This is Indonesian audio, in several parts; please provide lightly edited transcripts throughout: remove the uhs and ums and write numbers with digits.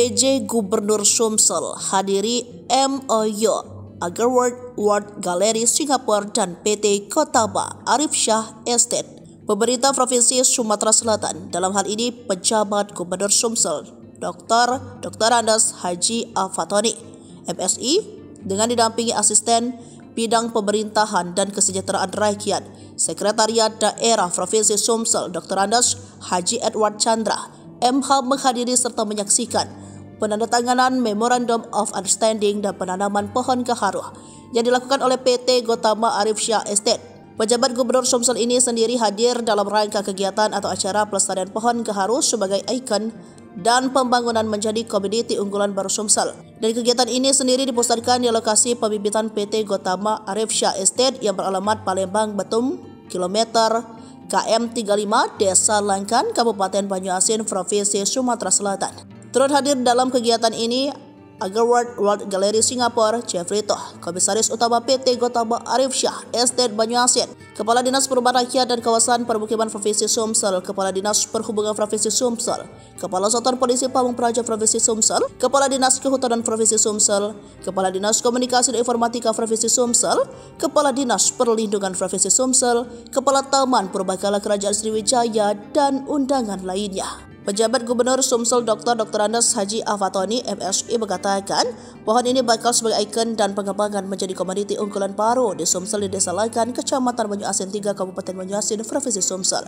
PJ Gubernur Sumsel hadiri MOU Agarward World Gallery Singapura dan PT Gotama Arif Shah Estate. Pemerintah Provinsi Sumatera Selatan, dalam hal ini Pejabat Gubernur Sumsel Dr. Andes Haji Al-Fatoni, MSI, dengan didampingi Asisten Bidang Pemerintahan dan Kesejahteraan Rakyat, Sekretariat Daerah Provinsi Sumsel Dr. Andes Haji Edward Chandra, MH, menghadiri serta menyaksikan penandatanganan Memorandum of Understanding dan penanaman pohon gaharu yang dilakukan oleh PT Gotama Arif Shah Estate. Pejabat Gubernur Sumsel ini sendiri hadir dalam rangka kegiatan atau acara pelestarian pohon gaharu sebagai ikon dan pembangunan menjadi komoditi unggulan baru Sumsel. Dan kegiatan ini sendiri dipusatkan di lokasi pembibitan PT Gotama Arif Shah Estate yang beralamat Palembang Betum, kilometer KM 35, Desa Langkan, Kabupaten Banyuasin, Provinsi Sumatera Selatan. Turut hadir dalam kegiatan ini Agarward World Gallery Singapura, Jeffrey Toh, Komisaris Utama PT Gotama Arif Shah Estate Banyuasin, Kepala Dinas Perumahan Rakyat dan Kawasan Permukiman Provinsi Sumsel, Kepala Dinas Perhubungan Provinsi Sumsel, Kepala Satuan Polisi Pamung Praja Provinsi Sumsel, Kepala Dinas Kehutanan Provinsi Sumsel, Kepala Dinas Komunikasi dan Informatika Provinsi Sumsel, Kepala Dinas Perlindungan Provinsi Sumsel, Kepala Taman Purbakala Kerajaan Sriwijaya, dan undangan lainnya. Pejabat Gubernur Sumsel Dr. Andes Haji Al-Fatoni, MSI, mengatakan pohon ini bakal sebagai ikon dan pengembangan menjadi komoditi unggulan baru di Sumsel di Desa Langkan, Kecamatan Banyuasin 3, Kabupaten Banyuasin, Provinsi Sumsel.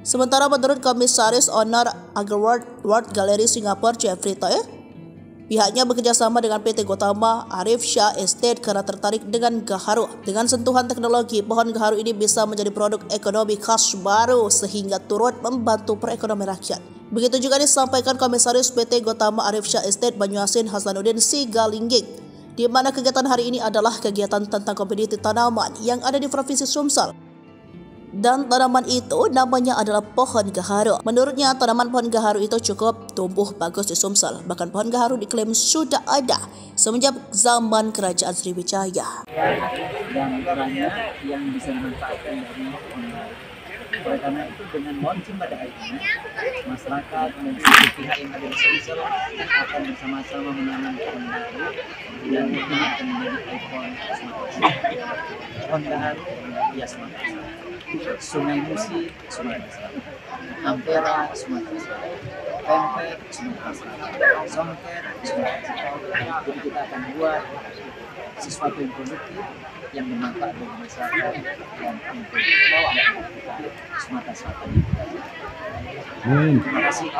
Sementara menurut Komisaris Owner Agarward World Gallery Singapura, Jeffrey Toh, pihaknya bekerjasama dengan PT Gotama Arif Shah Estate karena tertarik dengan gaharu. Dengan sentuhan teknologi, pohon gaharu ini bisa menjadi produk ekonomi khas baru sehingga turut membantu perekonomian rakyat. Begitu juga disampaikan Komisaris PT Gotama Arif Shah Estate Banyuasin Hasanuddin Sigalingging, di mana kegiatan hari ini adalah kegiatan tentang komoditi tanaman yang ada di Provinsi Sumsel. Dan tanaman itu namanya adalah pohon gaharu. Menurutnya tanaman pohon gaharu itu cukup tumbuh bagus di Sumsel. Bahkan pohon gaharu diklaim sudah ada semenjak zaman Kerajaan Sriwijaya. Dan banyak yang bisa dimanfaatkan dari pohon gaharu. Oleh karena itu dengan launching pada hari ini, masyarakat dan seluruh pihak yang ada di Sumsel akan bersama-sama menanam pohon gaharu dan ini akan menjadi ikon Sumatera. Pohon gaharu hias Sumatera Selatan. Sungai Musi, Sumatera Selatan, Ampera, Sumatera Selatan, Pempek, Sumatera Selatan, Songket, Sumatera Selatan. Jadi kita akan buat sesuatu yang produktif yang bermanfaat bagi masyarakat dan untuk Sumatera Selatan. Terima kasih.